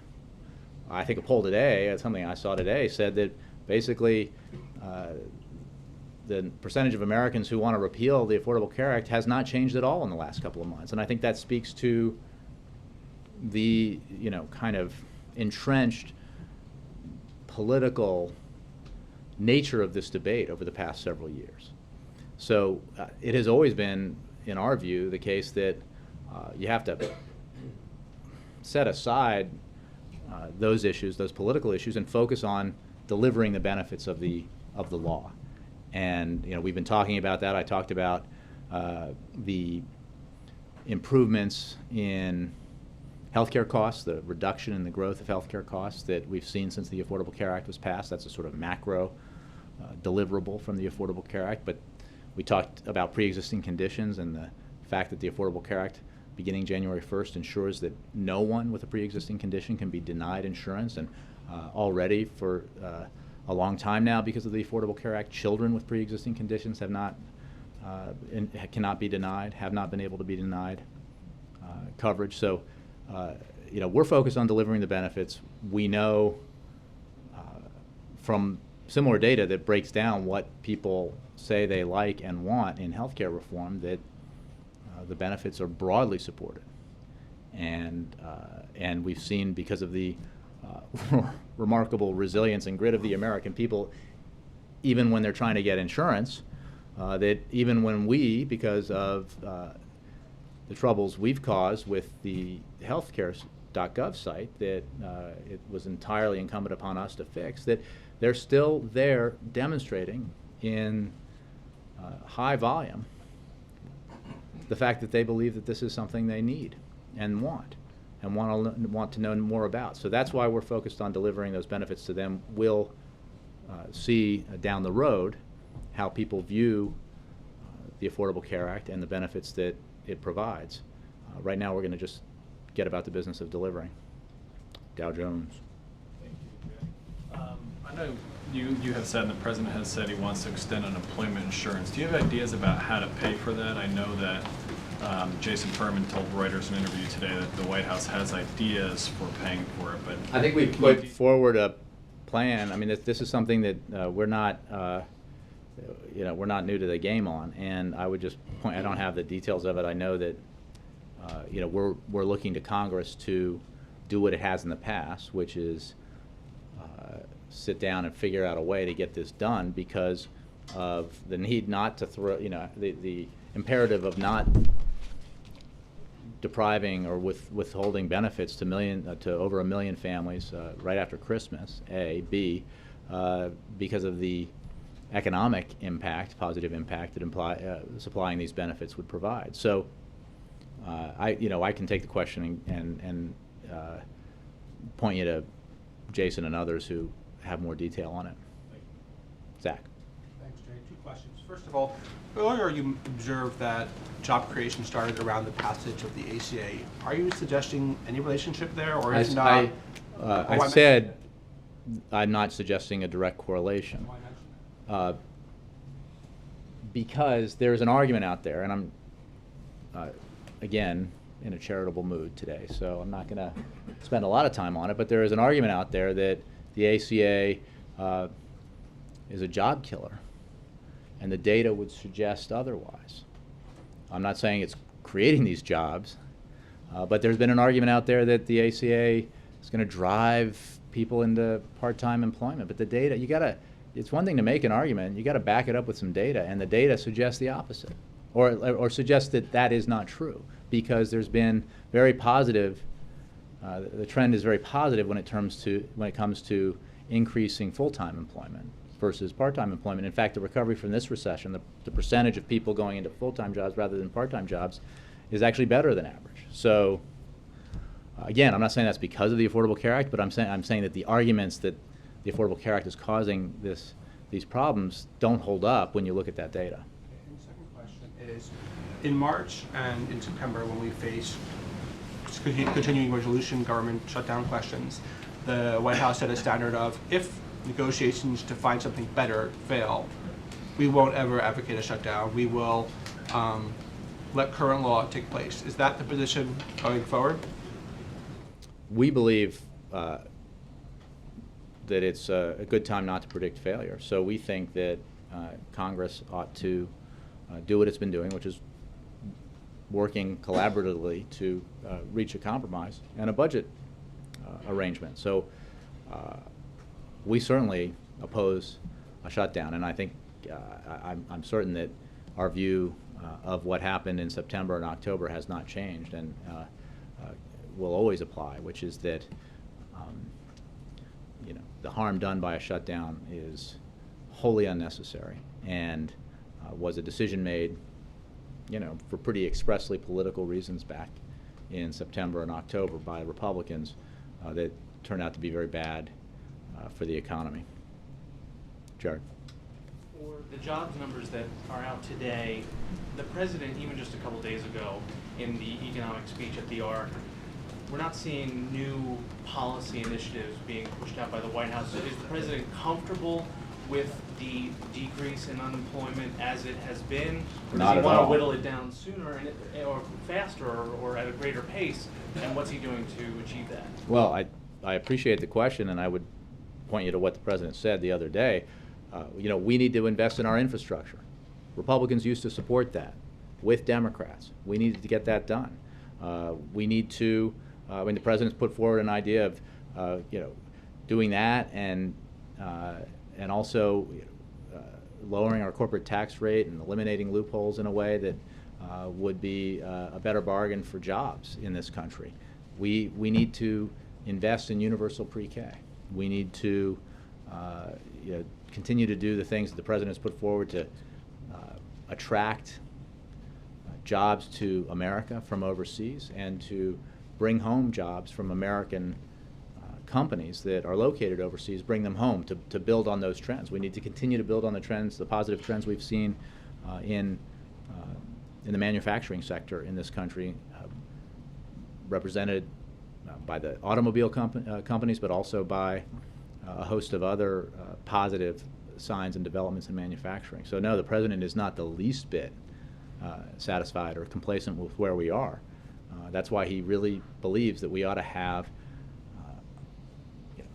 I think a poll today, something I saw today, said that basically the percentage of Americans who want to repeal the Affordable Care Act has not changed at all in the last couple of months. And I think that speaks to the, kind of entrenched political nature of this debate over the past several years. So it has always been, in our view, the case that you have to set aside those issues, those political issues, and focus on delivering the benefits of the law. And we've been talking about that. I talked about the improvements in healthcare costs, the reduction in the growth of healthcare costs that we've seen since the Affordable Care Act was passed. That's a sort of macro deliverable from the Affordable Care Act. But we talked about pre-existing conditions and the fact that the Affordable Care Act, beginning January 1st, ensures that no one with a pre-existing condition can be denied insurance. And already for a long time now, because of the Affordable Care Act, children with pre-existing conditions cannot be denied, have not been able to be denied coverage. So, we're focused on delivering the benefits. We know from similar data that breaks down what people say they like and want in healthcare reform that the benefits are broadly supported. And we've seen, because of the remarkable resilience and grit of the American people, even when they're trying to get insurance, that even when we, because of the troubles we've caused with the healthcare.gov site that it was entirely incumbent upon us to fix, that they're still there demonstrating in high volume the fact that they believe that this is something they need and want to know more about. So that's why we're focused on delivering those benefits to them. We'll see down the road how people view the Affordable Care Act and the benefits that it provides. Right now we're going to just get about the business of delivering. Dow Jones. Thank you, Jay. I know you have said, and the President has said, he wants to extend unemployment insurance. Do you have ideas about how to pay for that? I know that Jason Furman told Reuters in an interview today that the White House has ideas for paying for it, but I think we put forward a plan. I mean, this is something that we're not new to the game on, and I would just point, I don't have the details of it. I know that we're looking to Congress to do what it has in the past, which is sit down and figure out a way to get this done because of the need not to throw, the imperative of not depriving or withholding benefits to over 1 million families right after Christmas, A. B, because of the economic impact, positive impact that supplying these benefits would provide. So I can take the question and point you to Jason and others who have more detail on it. Zach. Thanks, Jay. 2 questions. First of all, earlier you observed that job creation started around the passage of the ACA. Are you suggesting any relationship there, or is not? I said I'm not suggesting a direct correlation. Why mention Because there's an argument out there, and I'm, again, in a charitable mood today, so I'm not going to spend a lot of time on it, but there is an argument out there that the ACA is a job killer, and the data would suggest otherwise. I'm not saying it's creating these jobs, but there's been an argument out there that the ACA is going to drive people into part-time employment, but the data, it's one thing to make an argument, you got to back it up with some data, and the data suggests the opposite, or suggests that that is not true, because there's been very positive, the trend is very positive when it comes to increasing full-time employment versus part-time employment. In fact, the recovery from this recession, the percentage of people going into full-time jobs rather than part-time jobs is actually better than average. So again, I'm not saying that's because of the Affordable Care Act, but I'm saying that the arguments that the Affordable Care Act is causing these problems don't hold up when you look at that data. Okay, and the second question is, in March and in September, when we face continuing resolution government shutdown questions, the White House set a standard of, if negotiations to find something better fail, we won't ever advocate a shutdown. We will let current law take place. Is that the position going forward? We believe that it's a good time not to predict failure. So we think that Congress ought to do what it's been doing, which is working collaboratively to reach a compromise and a budget arrangement. So we certainly oppose a shutdown, and I think I'm certain that our view of what happened in September and October has not changed, and will always apply, which is that the harm done by a shutdown is wholly unnecessary and was a decision made for pretty expressly political reasons back in September and October by Republicans that turned out to be very bad for the economy. Jared. For the jobs numbers that are out today, the president, even just a couple days ago, in the economic speech at the ARC, we're not seeing new policy initiatives being pushed out by the White House. Is the president comfortable with the decrease in unemployment as it has been? Or Not does at he want all. to whittle it down sooner or faster or at a greater pace? And what's he doing to achieve that? Well, I appreciate the question, and I would point you to what the president said the other day. We need to invest in our infrastructure. Republicans used to support that with Democrats. We needed to get that done. We need to, the president's put forward an idea of, doing that and also lowering our corporate tax rate and eliminating loopholes in a way that would be a better bargain for jobs in this country. We need to invest in universal pre-K. We need to continue to do the things that the president has put forward to attract jobs to America from overseas and to bring home jobs from American companies that are located overseas, bring them home to build on those trends. We need to continue to build on the trends, the positive trends we've seen in the manufacturing sector in this country, represented by the automobile companies, but also by a host of other positive signs and developments in manufacturing. So no, the president is not the least bit satisfied or complacent with where we are. That's why he really believes that we ought to have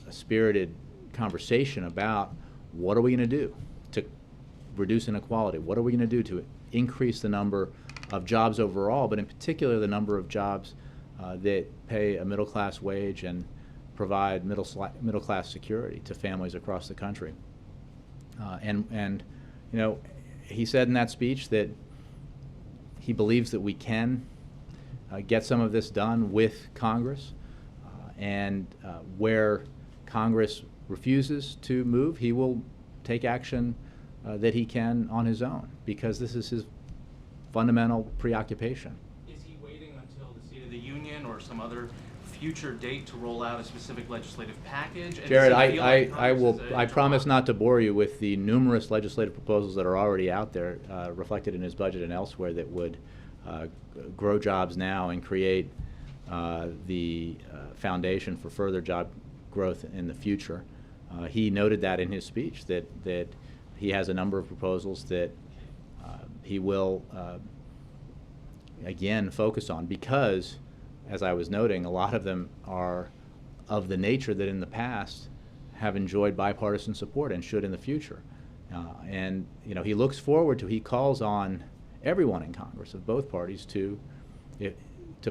a spirited conversation about what are we going to do to reduce inequality? What are we going to do to increase the number of jobs overall, but in particular the number of jobs that pay a middle-class wage and provide middle-class security to families across the country. And he said in that speech that he believes that we can get some of this done with Congress, and where Congress refuses to move, he will take action that he can on his own, because this is his fundamental preoccupation. Is he waiting until the State of the Union or some other future date to roll out a specific legislative package? And Jared, does he feel like Congress is I promise not to bore you with the numerous legislative proposals that are already out there, reflected in his budget and elsewhere, that would grow jobs now and create the foundation for further job growth in the future. He noted that in his speech, that he has a number of proposals that he will again focus on, because, as I was noting, a lot of them are of the nature that in the past have enjoyed bipartisan support and should in the future. And he looks forward to, he calls on everyone in Congress of both parties to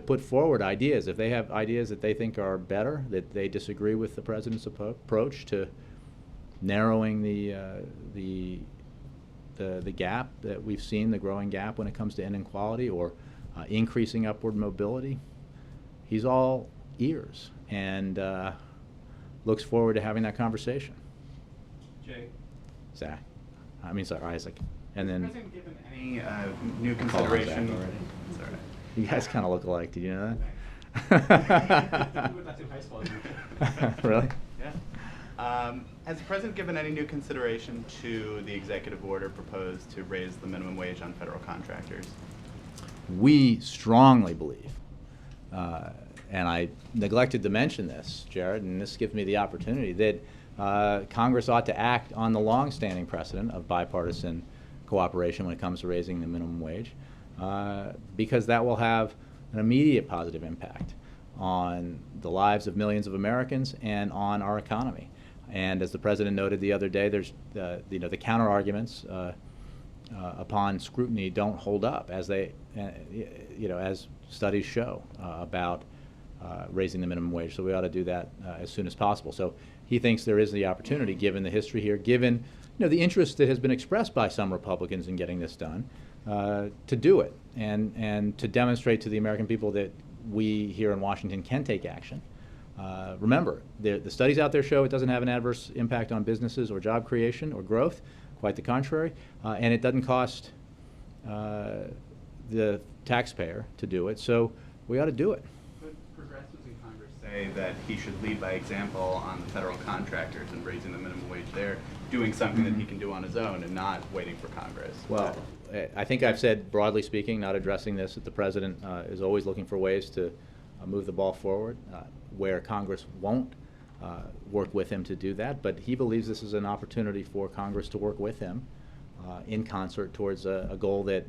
put forward ideas. If they have ideas that they think are better, that they disagree with the president's approach to narrowing the gap that we've seen, the growing gap when it comes to inequality, or increasing upward mobility, he's all ears and looks forward to having that conversation. Jay? Zach. Isaac. And then Has the president given any new I called him Zach consideration? already. It's all right. You guys kind of look alike. Did you know We went back to high school. that? Really? Yeah. Has the president given any new consideration to the executive order proposed to raise the minimum wage on federal contractors? We strongly believe, and I neglected to mention this, Jared, and this gives me the opportunity, that Congress ought to act on the long-standing precedent of bipartisan cooperation when it comes to raising the minimum wage, because that will have an immediate positive impact on the lives of millions of Americans and on our economy. And as the president noted the other day, there's the counter arguments upon scrutiny, don't hold up, as they, as studies show about raising the minimum wage. So we ought to do that as soon as possible. So he thinks there is the opportunity, given the history here, given the interest that has been expressed by some Republicans in getting this done, to do it and to demonstrate to the American people that we here in Washington can take action. Remember, the studies out there show it doesn't have an adverse impact on businesses or job creation or growth, quite the contrary, and it doesn't cost the taxpayer to do it, so we ought to do it. But progressives in Congress say that he should lead by example on the federal contractors and raising the minimum wage there, doing something that he can do on his own and not waiting for Congress. Well, I think I've said, broadly speaking, not addressing this, that the President is always looking for ways to move the ball forward where Congress won't work with him to do that, but he believes this is an opportunity for Congress to work with him in concert towards a goal that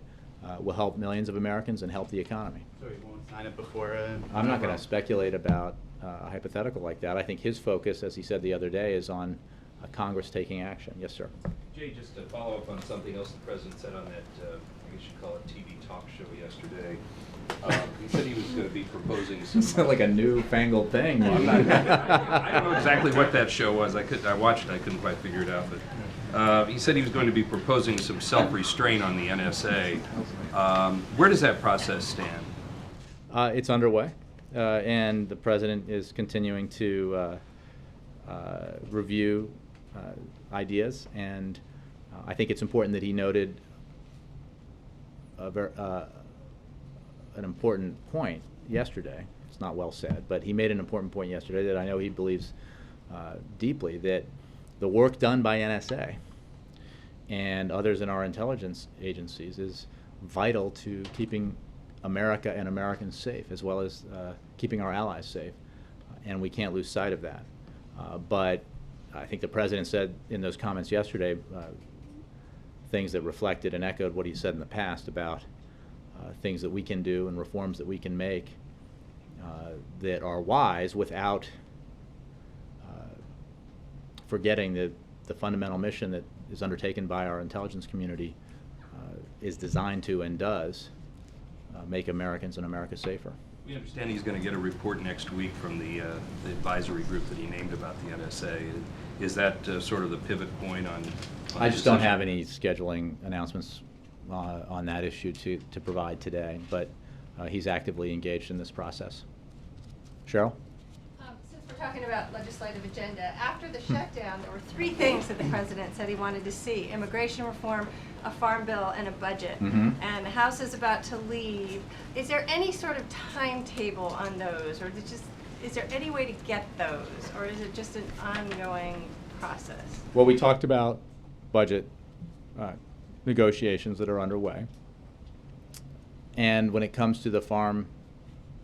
will help millions of Americans and help the economy. So he won't sign it before I'm not going to speculate about a hypothetical like that. I think his focus, as he said the other day, is on Congress taking action. Yes, sir. Jay, just to follow up on something else the President said on that, I guess you'd call it TV talk show yesterday. He said he was going to be proposing some... It's not like a newfangled thing. Well, I don't know exactly what that show was. I watched it. I couldn't quite figure it out. But he said he was going to be proposing some self-restraint on the NSA. Where does that process stand? It's underway, and the President is continuing to review ideas, and I think it's important that he noted an important point yesterday. It's not well said, but he made an important point yesterday that I know he believes deeply, that the work done by NSA and others in our intelligence agencies is vital to keeping America and Americans safe, as well as keeping our allies safe, and we can't lose sight of that. But I think the President said in those comments yesterday things that reflected and echoed what he said in the past about things that we can do and reforms that we can make that are wise without forgetting the fundamental mission that is undertaken by our intelligence community is designed to and does make Americans and America safer. We understand he's going to get a report next week from the advisory group that he named about the NSA. Is that sort of the pivot point on I just don't have any scheduling announcements on that issue to provide today, but he's actively engaged in this process. Cheryl? Since we're talking about legislative agenda, after the shutdown, there were 3 things that the President said he wanted to see: immigration reform, a farm bill, and a budget. And the House is about to leave. Is there any sort of timetable on those, or is there any way to get those, or is it just an ongoing process? Well, we talked about budget negotiations that are underway. And when it comes to the farm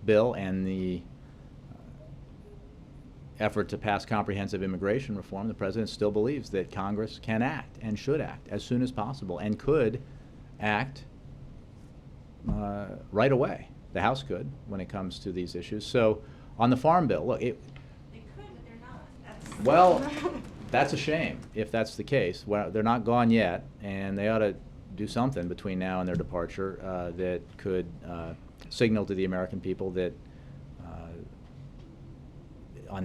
bill and the effort to pass comprehensive immigration reform, the President still believes that Congress can act and should act as soon as possible and could act right away. The House could when it comes to these issues. So on the farm bill, look, They could, but they're not. well, that's a shame if that's the case. Well, they're not gone yet, and they ought to do something between now and their departure that could signal to the American people that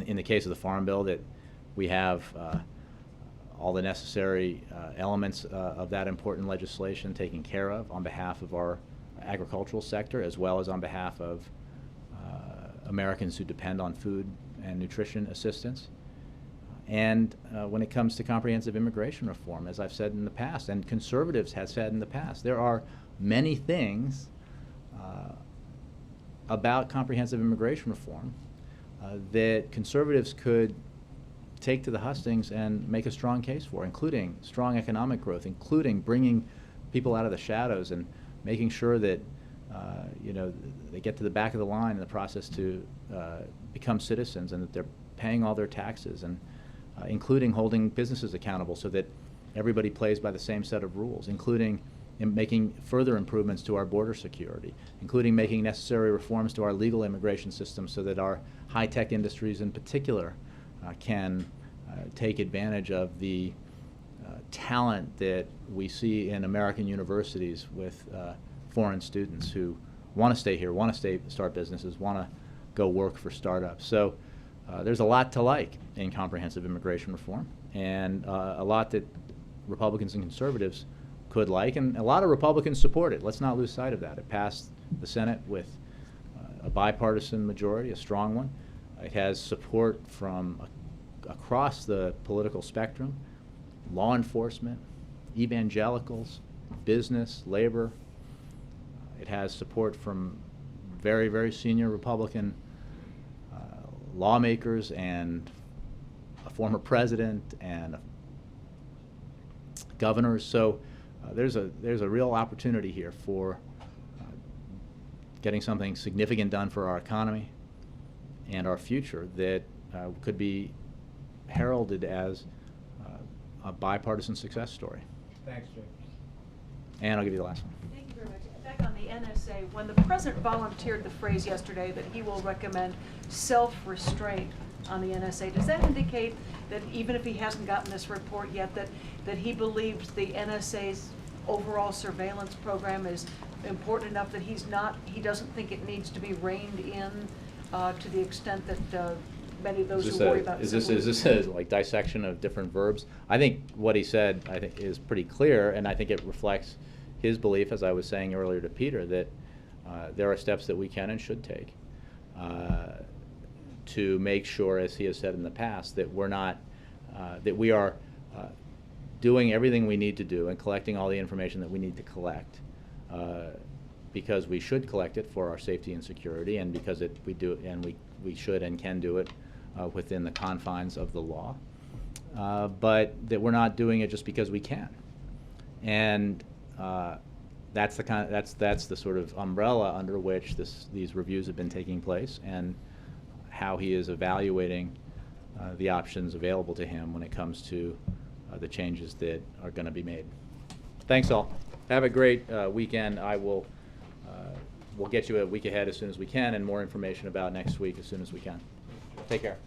in the case of the Farm Bill, that we have all the necessary elements of that important legislation taken care of on behalf of our agricultural sector, as well as on behalf of Americans who depend on food and nutrition assistance. And when it comes to comprehensive immigration reform, as I've said in the past, and conservatives have said in the past, there are many things about comprehensive immigration reform that conservatives could take to the hustings and make a strong case for, including strong economic growth, including bringing people out of the shadows and making sure that they get to the back of the line in the process to become citizens, and that they're paying all their taxes, and including holding businesses accountable so that everybody plays by the same set of rules, including making further improvements to our border security, including making necessary reforms to our legal immigration system so that our high-tech industries in particular can take advantage of the talent that we see in American universities with foreign students who want to stay here, want to start businesses, want to go work for startups. So there's a lot to like in comprehensive immigration reform, and a lot that Republicans and conservatives could like, and a lot of Republicans support it. Let's not lose sight of that. It passed the Senate with a bipartisan majority, a strong one. It has support from across the political spectrum: law enforcement, evangelicals, business, labor. It has support from very, very senior Republican lawmakers and a former president and governors. So there's a real opportunity here for getting something significant done for our economy and our future that could be heralded as a bipartisan success story. Thanks, Jake. And I'll give you the last one. Thank you very much. Back on the NSA, when the president volunteered the phrase yesterday that he will recommend self-restraint on the NSA, does that indicate that even if he hasn't gotten this report yet, that he believes the NSA's overall surveillance program is important enough that he doesn't think it needs to be reined in to the extent that many of those who worry about is this a like dissection of different verbs? I think what he said, I think, is pretty clear, and I think it reflects his belief, as I was saying earlier to Peter, that there are steps that we can and should take to make sure, as he has said in the past, that we're not that we are doing everything we need to do and collecting all the information that we need to collect, because we should collect it for our safety and security, and because we do, and we should and can do it within the confines of the law, but that we're not doing it just because we can. And that's the sort of umbrella under which these reviews have been taking place, and how he is evaluating the options available to him when it comes to the changes that are going to be made. Thanks all. Have a great weekend. We'll get you a week ahead as soon as we can, and more information about next week as soon as we can. Take care.